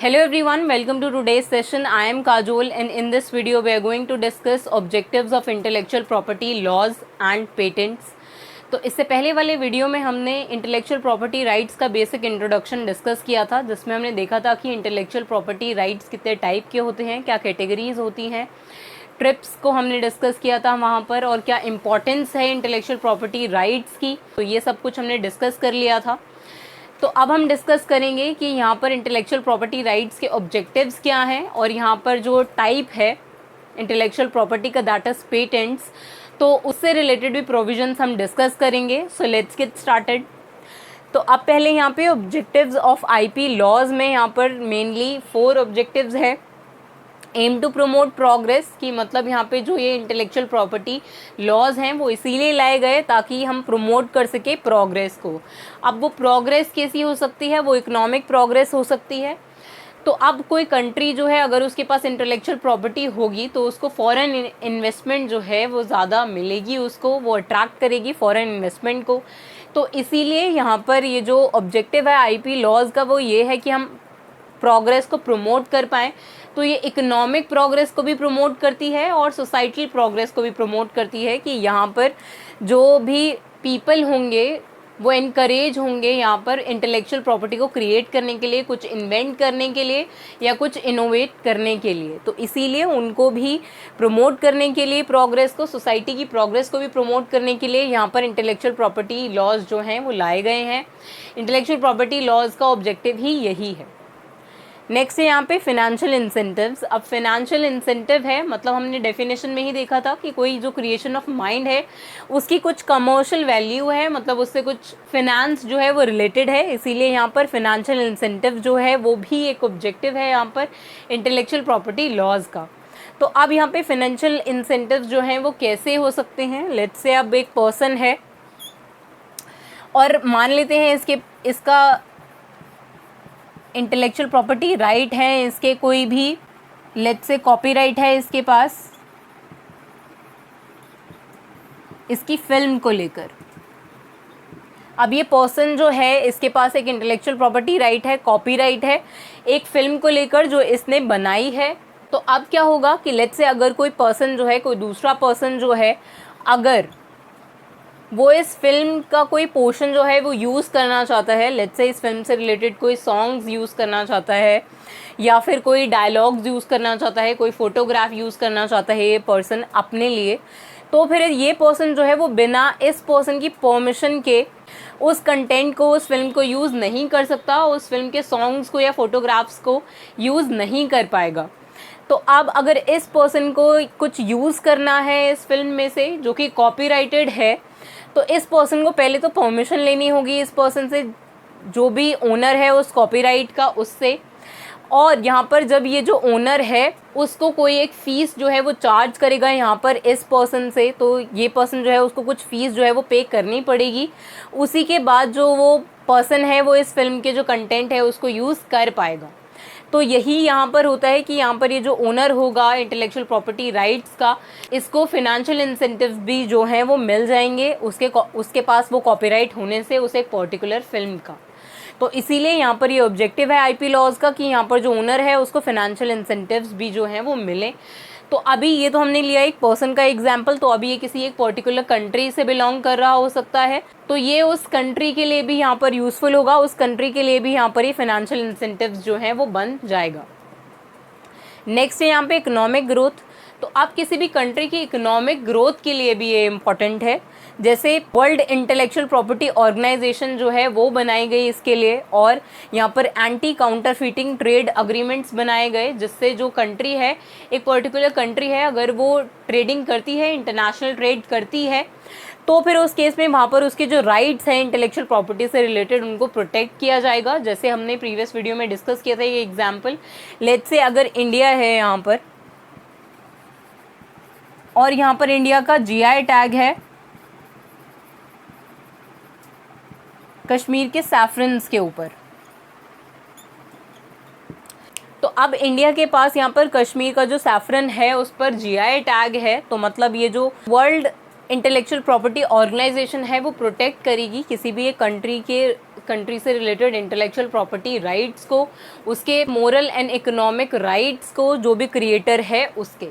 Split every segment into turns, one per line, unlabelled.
Hello everyone, welcome to today's session. I am Kajol and in this video we are going to discuss objectives of intellectual property laws and patents. तो इससे पहले वाले video में हमने intellectual property rights का basic introduction discuss किया था, जिसमें हमने देखा था कि इंटेलेक्चुअल प्रॉपर्टी राइट्स कितने टाइप के होते हैं, क्या कैटेगरीज होती हैं, ट्रिप्स को हमने डिस्कस किया था वहाँ पर, और क्या इंपॉर्टेंस है इंटेलेक्चुअल प्रॉपर्टी राइट्स की। तो ये सब कुछ हमने डिस्कस कर लिया था। तो अब हम डिस्कस करेंगे कि यहाँ पर इंटेलेक्चुअल प्रॉपर्टी राइट्स के ऑब्जेक्टिव्स क्या हैं, और यहाँ पर जो टाइप है इंटेलेक्चुअल प्रॉपर्टी का, दैट इज पेटेंट्स, तो उससे रिलेटेड भी प्रोविजंस हम डिस्कस करेंगे। So let's get started. तो अब पहले यहाँ पे ऑब्जेक्टिव्स ऑफ आईपी लॉज में यहाँ पर मेनली 4 ऑब्जेक्टिव्स है। एम टू प्रमोट प्रोग्रेस, की मतलब यहाँ पे जो ये इंटेलेक्चुअल प्रॉपर्टी लॉज हैं वो इसीलिए लाए गए ताकि हम प्रमोट कर सके प्रोग्रेस को। अब वो प्रोग्रेस कैसी हो सकती है, वो इकोनॉमिक प्रोग्रेस हो सकती है। तो अब कोई कंट्री जो है अगर उसके पास इंटेलेक्चुअल प्रॉपर्टी होगी तो उसको फॉरेन इन्वेस्टमेंट जो है वो ज़्यादा मिलेगी, उसको वो अट्रैक्ट करेगी फॉरेन इन्वेस्टमेंट को। तो इसीलिए यहाँ पर ये जो ऑब्जेक्टिव है आईपी लॉज का वो ये है कि हम प्रोग्रेस को प्रमोट कर पाएँ। तो ये इकोनॉमिक प्रोग्रेस को भी प्रमोट करती है और सोसाइटल प्रोग्रेस को भी प्रमोट करती है कि यहाँ पर जो भी पीपल होंगे वो इनकरेज होंगे यहाँ पर इंटेलेक्चुअल प्रॉपर्टी को क्रिएट करने के लिए, कुछ इन्वेंट करने के लिए या कुछ इनोवेट करने के लिए। तो इसीलिए उनको भी प्रमोट करने के लिए, प्रोग्रेस को, सोसाइटी की प्रोग्रेस को भी प्रमोट करने के लिए यहाँ पर इंटेलेक्चुअल प्रॉपर्टी लॉज जो हैं वो लाए गए हैं। इंटेलेक्चुअल प्रॉपर्टी लॉज का ऑब्जेक्टिव ही यही है। नेक्स्ट है यहाँ पे फिनेंशियल इंसेंटिव्स। अब फिनेंशियल इंसेंटिव है मतलब हमने डेफिनेशन में ही देखा था कि कोई जो क्रिएशन ऑफ माइंड है उसकी कुछ कमर्शियल वैल्यू है, मतलब उससे कुछ फिनेंस जो है वो रिलेटेड है, इसीलिए यहाँ पर फिनेंशियल इंसेंटिव जो है वो भी एक ऑब्जेक्टिव है यहाँ पर इंटेलेक्चुअल प्रॉपर्टी लॉज का। तो अब यहाँ पे फिनेंशियल इंसेंटिव जो हैं वो कैसे हो सकते हैं। लेट्स से अब एक पर्सन है और मान लेते हैं इसका इंटेलेक्चुअल प्रॉपर्टी राइट है, इसके कोई भी लेट्स से कॉपीराइट है इसके पास इसकी फिल्म को लेकर। अब ये पर्सन जो है इसके पास एक इंटेलेक्चुअल प्रॉपर्टी राइट है, कॉपीराइट है एक फिल्म को लेकर जो इसने बनाई है। तो अब क्या होगा कि लेट्स से अगर कोई पर्सन जो है, कोई दूसरा पर्सन जो है, अगर वो इस फिल्म का कोई पोर्शन जो है वो यूज़ करना चाहता है, लेट्स से इस फिल्म से रिलेटेड कोई सॉन्ग्स यूज़ करना चाहता है या फिर कोई डायलॉग्स यूज़ करना चाहता है, कोई फोटोग्राफ यूज़ करना चाहता है ये पर्सन अपने लिए, तो फिर ये पर्सन जो है वो बिना इस पर्सन की परमिशन के उस कंटेंट को, उस फिल्म को यूज़ नहीं कर सकता, उस फिल्म के सॉन्ग्स को या फोटोग्राफ्स को यूज़ नहीं कर पाएगा। तो अब अगर इस पर्सन को कुछ यूज़ करना है इस फिल्म में से जो कि कॉपीराइटेड है, तो इस पर्सन को पहले तो परमिशन लेनी होगी इस पर्सन से, जो भी ओनर है उस कॉपीराइट का, उससे। और यहाँ पर जब ये जो ओनर है उसको कोई एक फ़ीस जो है वो चार्ज करेगा यहाँ पर इस पर्सन से, तो ये पर्सन जो है उसको कुछ फ़ीस जो है वो पे करनी पड़ेगी। उसी के बाद जो वो पर्सन है वो इस फिल्म के जो कंटेंट है उसको यूज़ कर पाएगा। तो यही यहाँ पर होता है कि यहाँ पर ये जो ओनर होगा इंटेलेक्चुअल प्रॉपर्टी राइट्स का, इसको फिनेंशियल इंसेंटिव्स भी जो हैं वो मिल जाएंगे उसके पास वो कॉपीराइट होने से उस एक पर्टिकुलर फिल्म का। तो इसीलिए यहाँ पर ये ऑब्जेक्टिव है आईपी लॉज का कि यहाँ पर जो ओनर है उसको फिनेंशियल इंसेंटिव्स भी जो हैं वो मिले। तो अभी ये तो हमने लिया एक पर्सन का एग्जाम्पल, तो अभी ये किसी एक पर्टिकुलर कंट्री से बिलोंग कर रहा हो सकता है, तो ये उस कंट्री के लिए भी यहाँ पर यूज़फुल होगा, उस कंट्री के लिए भी यहाँ पर ये फिनेंशियल इंसेंटिव्स जो हैं वो बन जाएगा। नेक्स्ट है यहाँ पे इकोनॉमिक ग्रोथ। तो आप किसी भी कंट्री की इकोनॉमिक ग्रोथ के लिए भी ये इम्पॉर्टेंट है। जैसे वर्ल्ड इंटेलेक्चुअल प्रॉपर्टी ऑर्गेनाइजेशन जो है वो बनाई गई इसके लिए, और यहाँ पर एंटी काउंटरफीटिंग ट्रेड अग्रीमेंट्स बनाए गए, जिससे जो कंट्री है, एक पर्टिकुलर कंट्री है, अगर वो ट्रेडिंग करती है, इंटरनेशनल ट्रेड करती है, तो फिर उस केस में वहाँ पर उसके जो राइट्स हैं इंटेलेक्चुअल प्रॉपर्टी से रिलेटेड उनको प्रोटेक्ट किया जाएगा। जैसे हमने प्रीवियस वीडियो में डिस्कस किया था ये एग्जाम्पल। लेट्स से अगर इंडिया है यहाँ पर और यहाँ पर इंडिया का जीआई टैग है कश्मीर के सैफरन्स के ऊपर, तो अब इंडिया के पास यहाँ पर कश्मीर का जो सैफरन है उस पर जीआई टैग है, तो मतलब ये जो वर्ल्ड इंटेलेक्चुअल प्रॉपर्टी ऑर्गेनाइजेशन है वो प्रोटेक्ट करेगी किसी भी एक कंट्री के कंट्री से रिलेटेड इंटेलेक्चुअल प्रॉपर्टी राइट्स को, उसके मोरल एंड इकोनॉमिक राइट्स को जो भी क्रिएटर है उसके।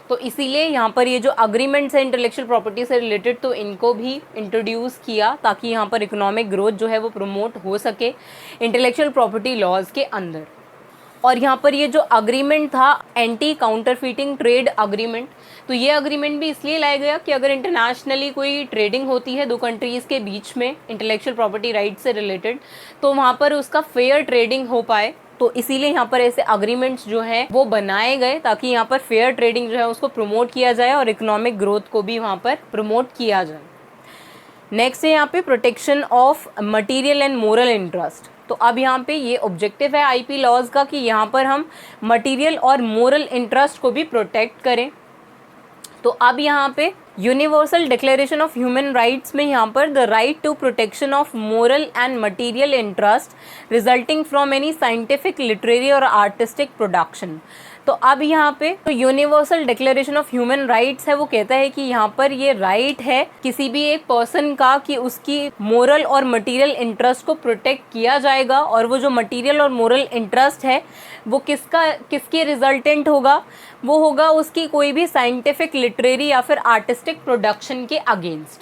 तो इसीलिए यहाँ पर ये जो अग्रीमेंट्स है इंटेलेक्चुअल प्रॉपर्टी से रिलेटेड, तो इनको भी इंट्रोड्यूस किया ताकि यहाँ पर इकोनॉमिक ग्रोथ जो है वो प्रमोट हो सके इंटेलेक्चुअल प्रॉपर्टी लॉज के अंदर। और यहाँ पर ये जो अग्रीमेंट था एंटी काउंटरफीटिंग ट्रेड अग्रीमेंट, तो ये अग्रीमेंट भी इसलिए लाया गया कि अगर इंटरनेशनली कोई ट्रेडिंग होती है दो कंट्रीज़ के बीच में इंटेलेक्चुअल प्रॉपर्टी राइट से रिलेटेड, तो वहाँ पर उसका फेयर ट्रेडिंग हो पाए। तो इसीलिए यहाँ पर ऐसे अग्रीमेंट्स जो हैं वो बनाए गए ताकि यहाँ पर फेयर ट्रेडिंग जो है उसको प्रमोट किया जाए और इकोनॉमिक ग्रोथ को भी वहाँ पर प्रमोट किया जाए। नेक्स्ट है यहाँ पे protection of material and moral interest. तो अब यहाँ पे ये ऑब्जेक्टिव है आईपी लॉज का कि यहाँ पर हम मटेरियल और मोरल इंटरेस्ट को भी प्रोटेक्ट करें। तो अब यहाँ पे universal declaration of human rights में यहाँ पर the right to protection of moral and material interest resulting from any scientific literary और आर्टिस्टिक प्रोडक्शन। तो अब यहाँ पे तो universal declaration of human rights है, वो कहता है कि यहाँ पर ये राइट है किसी भी एक पर्सन का कि उसकी मोरल और मटेरियल इंटरेस्ट को प्रोटेक्ट किया जाएगा। और वो जो मटेरियल और मोरल इंटरेस्ट है वो किसके रिजल्टेंट होगा, वो होगा उसकी कोई भी साइंटिफिक लिटरेरी या फिर आर्टिस्टिक प्रोडक्शन के अगेंस्ट।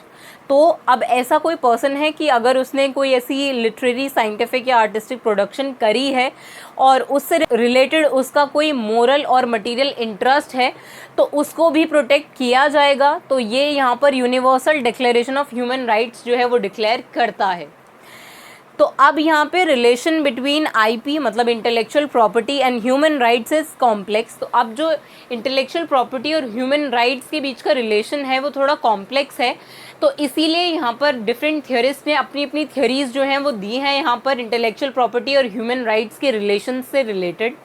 तो अब ऐसा कोई पर्सन है कि अगर उसने कोई ऐसी लिटरेरी साइंटिफिक या आर्टिस्टिक प्रोडक्शन करी है और उससे रिलेटेड उसका कोई मोरल और मटेरियल इंटरेस्ट है तो उसको भी प्रोटेक्ट किया जाएगा। तो ये यहाँ पर universal declaration of human rights जो है वो डिक्लेयर करता है। तो अब यहाँ पे रिलेशन बिटवीन आईपी मतलब intellectual property and human rights is complex. तो अब जो इंटेलेक्चुअल प्रॉपर्टी और ह्यूमन राइट्स के बीच का रिलेशन है वो थोड़ा कॉम्प्लेक्स है। तो इसीलिए यहाँ पर डिफरेंट थियोरिस्ट ने अपनी अपनी थ्योरीज जो हैं वो दी हैं यहाँ पर इंटेलेक्चुअल प्रॉपर्टी और ह्यूमन राइट्स के रिलेशन से रिलेटेड।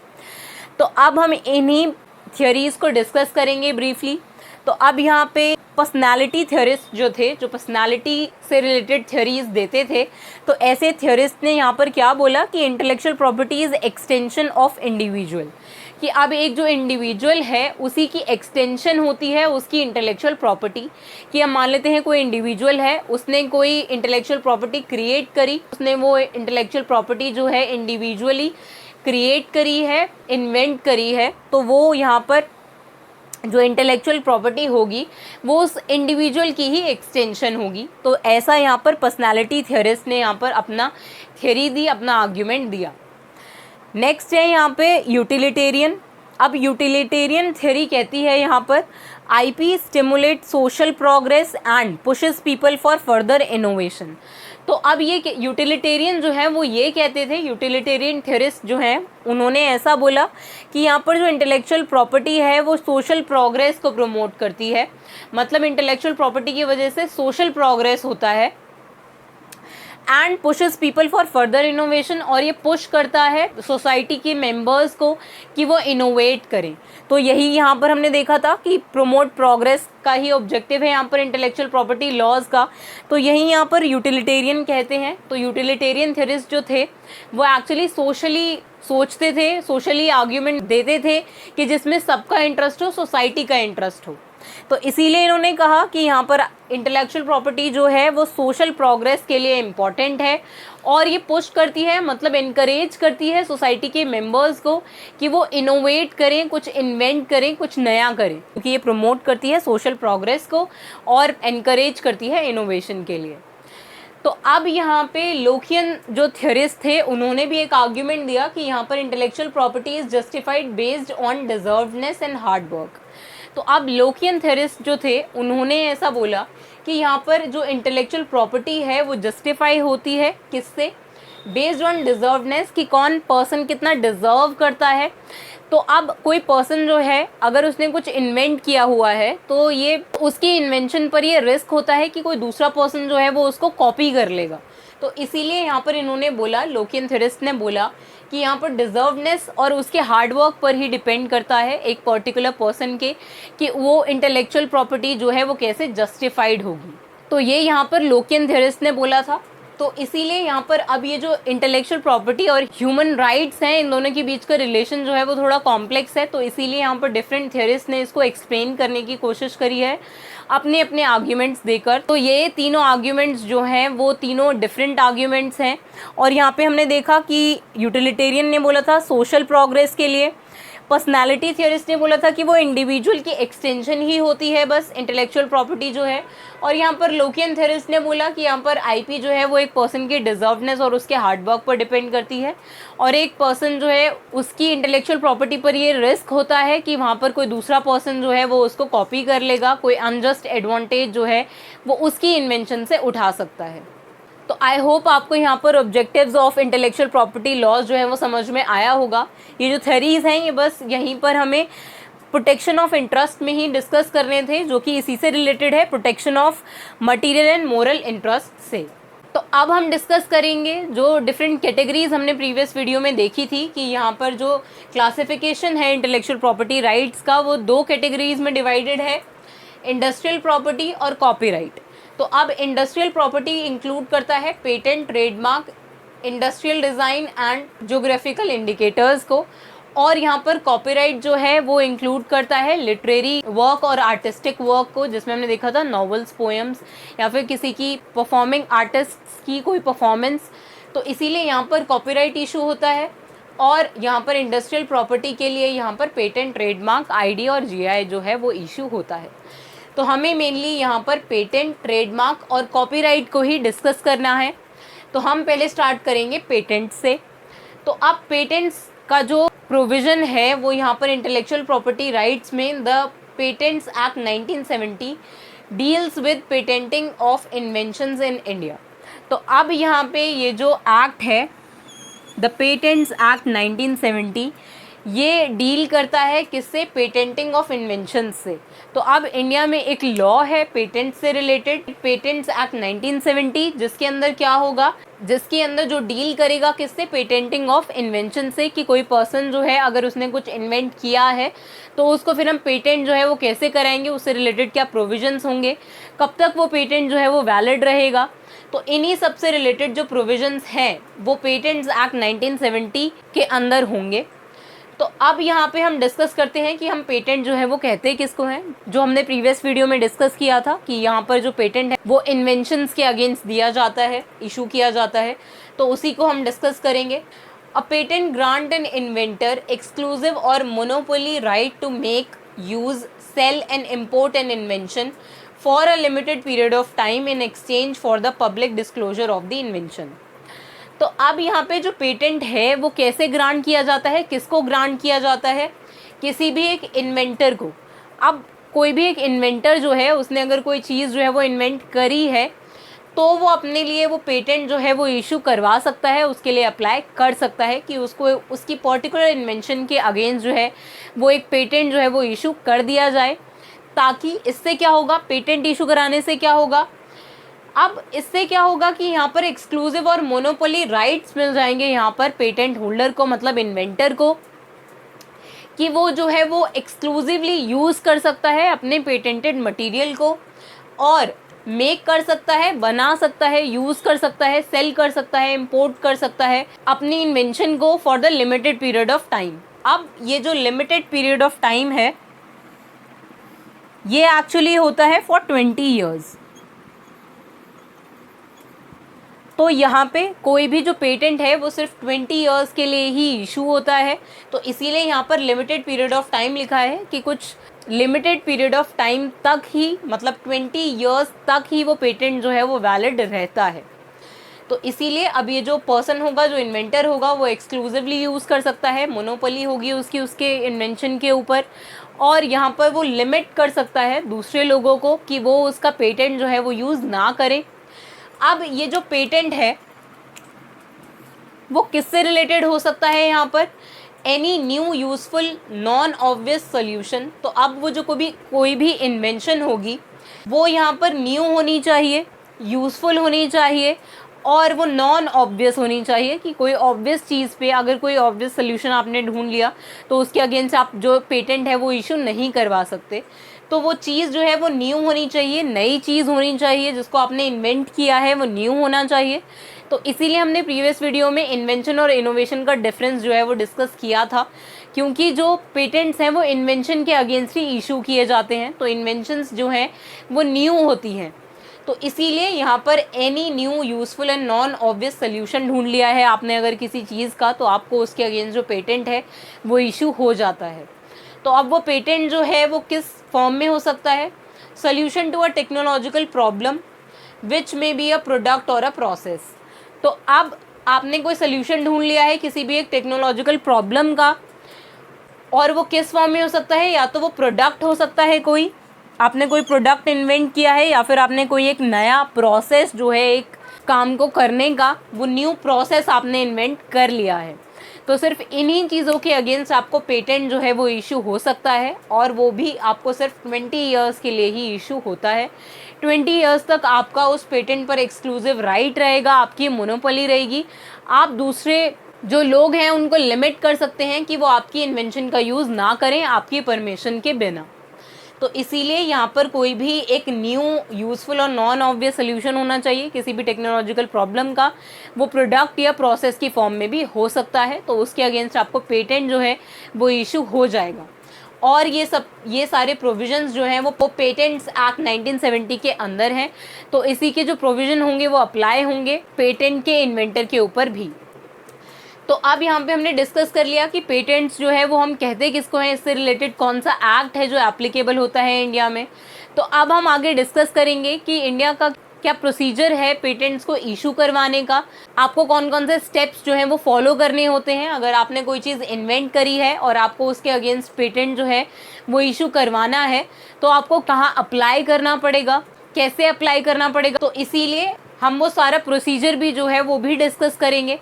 तो अब हम इन्हीं थ्योरीज को डिस्कस करेंगे ब्रीफली। तो अब यहाँ पे पर्सनालिटी थ्योरिस्ट जो थे, जो पर्सनालिटी से रिलेटेड थ्योरीज देते थे, तो ऐसे थ्योरिस्ट ने यहाँ पर क्या बोला कि intellectual property is extension of individual, कि अब एक जो इंडिविजुअल है उसी की एक्सटेंशन होती है उसकी इंटेलेक्चुअल प्रॉपर्टी। कि हम मान लेते हैं कोई इंडिविजुअल है, उसने कोई इंटेलेक्चुअल प्रॉपर्टी क्रिएट करी, उसने वो इंटेलेक्चुअल प्रॉपर्टी जो है इंडिविजुअली क्रिएट करी है, इन्वेंट करी है, तो वो यहाँ पर जो इंटेलेक्चुअल प्रॉपर्टी होगी वो उस इंडिविजुअल की ही एक्सटेंशन होगी। तो ऐसा यहाँ पर पर्सनालिटी थ्योरिस्ट ने यहाँ पर अपना थ्योरी दी, अपना आर्ग्यूमेंट दिया। नेक्स्ट है यहाँ पे यूटिलिटेरियन। अब यूटिलिटेरियन थ्योरी कहती है यहाँ पर IP stimulate social progress and pushes people for further innovation. तो अब ये यूटिलिटेरियन जो है वो ये कहते थे, यूटिलिटेरियन थ्योरिस्ट जो हैं उन्होंने ऐसा बोला कि यहाँ पर जो इंटेलेक्चुअल प्रॉपर्टी है वो सोशल प्रोग्रेस को प्रमोट करती है। मतलब इंटेलेक्चुअल प्रॉपर्टी की वजह से सोशल प्रोग्रेस होता है and pushes people for further innovation, और ये पुश करता है सोसाइटी के मेंबर्स को कि वो इनोवेट करें। तो यही यहाँ पर हमने देखा था कि प्रमोट प्रोग्रेस का ही ऑब्जेक्टिव है यहाँ पर इंटेलेक्चुअल प्रॉपर्टी लॉज का। तो यही यहाँ पर यूटिलिटेरियन कहते हैं। तो यूटिलिटेरियन थ्योरिस्ट जो थे वो एक्चुअली सोशली सोचते थे, सोशली आर्ग्यूमेंट देते थे कि जिसमें सबका इंटरेस्ट हो, सोसाइटी का इंटरेस्ट हो। तो इसीलिए इन्होंने कहा कि यहाँ पर इंटेलेक्चुअल प्रॉपर्टी जो है वो सोशल प्रोग्रेस के लिए इम्पॉर्टेंट है और ये पुश करती है, मतलब इनकरेज करती है सोसाइटी के मेंबर्स को कि वो इनोवेट करें, कुछ इन्वेंट करें, कुछ नया करें, क्योंकि ये प्रमोट करती है सोशल प्रोग्रेस को और इनकरेज करती है इनोवेशन के लिए। तो अब यहाँ पे लोकियन जो थ्योरिस्ट थे उन्होंने भी एक आर्ग्यूमेंट दिया कि यहाँ पर intellectual property is justified based on deservedness and hard work. तो अब लोकियन थ्योरिस्ट जो थे उन्होंने ऐसा बोला कि यहाँ पर जो इंटेलेक्चुअल प्रॉपर्टी है वो जस्टिफाई होती है किससे, बेस्ड ऑन डिजर्वडनेस, कि कौन पर्सन कितना डिजर्व करता है। तो अब कोई पर्सन जो है अगर उसने कुछ इन्वेंट किया हुआ है तो ये उसकी इन्वेंशन पर ये रिस्क होता है कि कोई दूसरा पर्सन जो है वो उसको कॉपी कर लेगा। तो इसीलिए यहाँ पर इन्होंने बोला, लोकियन थ्योरिस्ट ने बोला कि यहाँ पर डिजर्वडनेस और उसके हार्डवर्क पर ही डिपेंड करता है एक पर्टिकुलर पर्सन के कि वो इंटेलेक्चुअल प्रॉपर्टी जो है वो कैसे जस्टिफाइड होगी। तो ये यहाँ पर लोकियन थ्योरिस्ट ने बोला था। तो इसीलिए यहाँ पर अब ये जो इंटेलेक्चुअल प्रॉपर्टी और ह्यूमन राइट्स हैं, इन दोनों के बीच का रिलेशन जो है वो थोड़ा कॉम्प्लेक्स है। तो इसीलिए यहाँ पर डिफरेंट थियरिस्ट ने इसको एक्सप्लेन करने की कोशिश करी है अपने अपने आर्ग्यूमेंट्स देकर। तो ये तीनों आर्ग्यूमेंट्स जो हैं वो तीनों डिफरेंट आर्ग्यूमेंट्स हैं। और यहाँ पे हमने देखा कि यूटिलिटेरियन ने बोला था सोशल प्रोग्रेस के लिए, पर्सनालिटी थियरिस्ट ने बोला था कि वो इंडिविजुअल की एक्सटेंशन ही होती है बस इंटेलेक्चुअल प्रॉपर्टी जो है, और यहाँ पर लोकियन थियरिस्ट ने बोला कि यहाँ पर आईपी जो है वो एक पर्सन की डिजर्वनेस और उसके हार्डवर्क पर डिपेंड करती है, और एक पर्सन जो है उसकी इंटेलेक्चुअल प्रॉपर्टी पर ये रिस्क होता है कि वहाँ पर कोई दूसरा पर्सन जो है वो उसको कॉपी कर लेगा, कोई अनजस्ट एडवांटेज जो है वो उसकी इन्वेंशन से उठा सकता है। तो आई होप आपको यहाँ पर objectives of intellectual property laws जो है वो समझ में आया होगा। ये जो थ्योरीज हैं ये बस यहीं पर हमें प्रोटेक्शन ऑफ इंटरेस्ट में ही डिस्कस करने थे, जो कि इसी से रिलेटेड है, protection of material and moral interest से। तो अब हम डिस्कस करेंगे जो डिफरेंट कैटेगरीज हमने प्रीवियस वीडियो में देखी थी कि यहाँ पर जो क्लासिफिकेशन है इंटेलेक्चुअल प्रॉपर्टी राइट्स का वो दो कैटेगरीज में डिवाइडेड है, इंडस्ट्रियल प्रॉपर्टी और कॉपीराइट। तो अब इंडस्ट्रियल प्रॉपर्टी इंक्लूड करता है patent, trademark, industrial design and geographical indicators को, और यहाँ पर कॉपीराइट जो है वो इंक्लूड करता है लिटरेरी वर्क और आर्टिस्टिक वर्क को, जिसमें हमने देखा था नॉवेल्स, पोएम्स या फिर किसी की परफॉर्मिंग आर्टिस्ट की कोई परफॉर्मेंस। तो इसीलिए यहाँ पर कॉपीराइट इशू होता है। और यहाँ पर इंडस्ट्रियल प्रॉपर्टी के लिए यहाँ पर पेटेंट, ट्रेडमार्क, आईडी और जीआई जो है वो इशू होता है। तो हमें मेनली यहाँ पर पेटेंट, ट्रेडमार्क और कॉपीराइट को ही डिस्कस करना है। तो हम पहले स्टार्ट करेंगे पेटेंट से। तो अब पेटेंट्स का जो प्रोविज़न है वो यहाँ पर इंटेलेक्चुअल प्रॉपर्टी राइट्स में the patents act 1970 deals with patenting of inventions in India. तो अब यहाँ पे ये जो एक्ट है द पेटेंट्स एक्ट 1970 ये डील करता है किससे, पेटेंटिंग ऑफ इन्वेंशन से। तो अब इंडिया में एक लॉ है पेटेंट से रिलेटेड, पेटेंट्स एक्ट 1970, जिसके अंदर क्या होगा, जिसके अंदर जो डील करेगा किससे, पेटेंटिंग ऑफ इन्वेंशन से, कि कोई पर्सन जो है अगर उसने कुछ इन्वेंट किया है तो उसको फिर हम पेटेंट जो है वो कैसे कराएंगे, उससे रिलेटेड क्या प्रोविजंस होंगे, कब तक वो पेटेंट जो है वो वैलिड रहेगा। तो इन्हीं सब से रिलेटेड जो प्रोविजंस हैं वो पेटेंट्स एक्ट 1970 के अंदर होंगे। तो अब यहाँ पे हम डिस्कस करते हैं कि हम पेटेंट जो है वो कहते किसको हैं, जो हमने प्रीवियस वीडियो में डिस्कस किया था कि यहाँ पर जो पेटेंट है वो इन्वेंशंस के अगेंस्ट दिया जाता है, इशू किया जाता है। तो उसी को हम डिस्कस करेंगे। A patent grant an inventor exclusive और monopoly right to make, use, sell and import an invention for a limited period of time in exchange for the public disclosure of the invention. तो अब यहाँ पे जो patent है वो कैसे grant किया जाता है, किसको ग्रांट किया जाता है, किसी भी एक इन्वेंटर को। अब कोई भी एक इन्वेंटर जो है उसने अगर कोई चीज़ जो है वो इन्वेंट करी है तो वो अपने लिए वो पेटेंट जो है वो इशू करवा सकता है, उसके लिए अप्लाई कर सकता है कि उसको उसकी पर्टिकुलर इन्वेंशन के अगेंस्ट जो है वो एक पेटेंट जो है वो इशू कर दिया जाए। ताकि इससे क्या होगा, पेटेंट इशू कराने से क्या होगा, अब इससे क्या होगा कि यहाँ पर एक्सक्लूसिव और मोनोपोली राइट्स मिल जाएंगे यहाँ पर पेटेंट होल्डर को, मतलब इन्वेंटर को, कि वो जो है वो एक्सक्लूसिवली यूज़ कर सकता है अपने पेटेंटेड मटेरियल को, और मेक कर सकता है, बना सकता है, यूज़ कर सकता है, सेल कर सकता है, इंपोर्ट कर सकता है अपनी इन्वेंशन को for the limited period of time. अब ये जो लिमिटेड पीरियड ऑफ टाइम है ये एक्चुअली होता है फॉर 20 ईयर्स। तो यहाँ पे कोई भी जो पेटेंट है वो सिर्फ 20 ईयर्स के लिए ही इशू होता है। तो इसीलिए यहाँ पर लिमिटेड पीरियड ऑफ टाइम लिखा है कि कुछ लिमिटेड पीरियड ऑफ टाइम तक ही, मतलब 20 ईयर्स तक ही वो पेटेंट जो है वो वैलिड रहता है। तो इसीलिए अब ये जो पर्सन होगा, जो इन्वेंटर होगा, वो एक्सक्लूसिवली यूज़ कर सकता है, मोनोपोली होगी उसकी उसके इन्वेंशन के ऊपर, और यहाँ पर वो लिमिट कर सकता है दूसरे लोगों को कि वो उसका पेटेंट जो है वो यूज़ ना करें। अब ये जो पेटेंट है वो किससे रिलेटेड हो सकता है, यहाँ पर any new useful non obvious solution. तो अब वो जो कोई भी इन्वेंशन होगी वो यहाँ पर न्यू होनी चाहिए, यूज़फुल होनी चाहिए, और वो नॉन ऑब्वियस होनी चाहिए कि कोई ऑब्वियस चीज़ पे अगर कोई ऑब्वियस सोल्यूशन आपने ढूंढ लिया तो उसके अगेंस्ट आप जो पेटेंट है वो इशू नहीं करवा सकते। तो वो चीज़ जो है वो न्यू होनी चाहिए, नई चीज़ होनी चाहिए, जिसको आपने इन्वेंट किया है वो न्यू होना चाहिए। तो इसीलिए हमने प्रीवियस वीडियो में इन्वेंशन और इनोवेशन का डिफरेंस जो है वो डिस्कस किया था, क्योंकि जो पेटेंट्स हैं वो इन्वेंशन के अगेंस्ट ही इशू किए जाते हैं, तो इन्वेंशंस जो हैं वो न्यू होती हैं। तो इसीलिए यहाँ पर any new useful and non obvious solution ढूंढ लिया है आपने अगर किसी चीज़ का, तो आपको उसके अगेंस्ट जो पेटेंट है वो इशू हो जाता है। तो अब वो पेटेंट जो है वो किस फॉर्म में हो सकता है? Solution to a technological problem which may be a product or a process. तो अब आपने कोई सोल्यूशन ढूंढ लिया है किसी भी एक टेक्नोलॉजिकल प्रॉब्लम का, और वो किस फॉर्म में हो सकता है? या तो वो प्रोडक्ट हो सकता है, कोई आपने कोई प्रोडक्ट इन्वेंट किया है, या फिर आपने कोई एक नया प्रोसेस जो है एक काम को करने का, वो न्यू प्रोसेस आपने इन्वेंट कर लिया है। तो सिर्फ इन्हीं चीज़ों के अगेंस्ट आपको पेटेंट जो है वो इशू हो सकता है, और वो भी आपको सिर्फ 20 ईयर्स के लिए ही इशू होता है। 20 ईयर्स तक आपका उस पेटेंट पर एक्सक्लूसिव राइट रहेगा, आपकी मोनोपोली रहेगी। आप दूसरे जो लोग हैं उनको लिमिट कर सकते हैं कि वो आपकी इन्वेंशन का यूज़ ना करें आपकी परमिशन के बिना। तो इसीलिए यहाँ पर कोई भी एक न्यू यूज़फुल और नॉन ऑब्वियस सोल्यूशन होना चाहिए किसी भी टेक्नोलॉजिकल प्रॉब्लम का, वो प्रोडक्ट या प्रोसेस की फॉर्म में भी हो सकता है, तो उसके अगेंस्ट आपको पेटेंट जो है वो इशू हो जाएगा। और ये सारे प्रोविजंस जो हैं वो पेटेंट्स एक्ट 1970 के अंदर हैं, तो इसी के जो प्रोविज़न होंगे वो अप्लाई होंगे पेटेंट के इन्वेंटर के ऊपर भी। तो अब यहाँ पे हमने डिस्कस कर लिया कि पेटेंट्स जो है वो हम कहते किसको हैं, इससे रिलेटेड कौन सा एक्ट है जो एप्लीकेबल होता है इंडिया में। तो अब हम आगे डिस्कस करेंगे कि इंडिया का क्या प्रोसीजर है पेटेंट्स को इशू करवाने का, आपको कौन कौन से स्टेप्स जो हैं वो फॉलो करने होते हैं अगर आपने कोई चीज़ इन्वेंट करी है और आपको उसके अगेंस्ट पेटेंट जो है वो इशू करवाना है, तो आपको कहाँ अप्लाई करना पड़ेगा, कैसे अप्लाई करना पड़ेगा। तो इसीलिए हम वो सारा प्रोसीजर भी जो है वो भी डिस्कस करेंगे।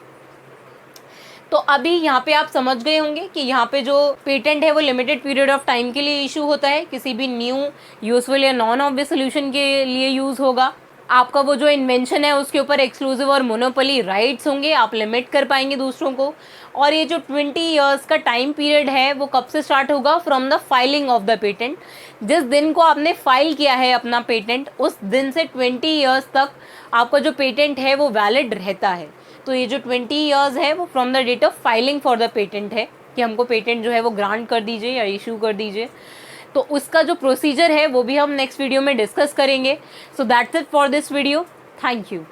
तो अभी यहाँ पे आप समझ गए होंगे कि यहाँ पे जो पेटेंट है वो लिमिटेड पीरियड ऑफ टाइम के लिए इशू होता है, किसी भी न्यू यूजफुल या नॉन ऑब्वियस सोल्यूशन के लिए यूज़ होगा। आपका वो जो इन्वेंशन है उसके ऊपर एक्सक्लूसिव और मोनोपोली राइट्स होंगे, आप लिमिट कर पाएंगे दूसरों को। और ये जो 20 ईयर्स का टाइम पीरियड है वो कब से स्टार्ट होगा? From the filing of the patent. जिस दिन को आपने फाइल किया है अपना पेटेंट, उस दिन से 20 ईयर्स तक आपका जो पेटेंट है वो वैलिड रहता है। तो ये जो 20 ईयर्स है वो from the date of filing for the patent है, कि हमको पेटेंट जो है वो ग्रांट कर दीजिए या इशू कर दीजिए। तो उसका जो प्रोसीजर है वो भी हम नेक्स्ट वीडियो में डिस्कस करेंगे। So that's it for this video. Thank you.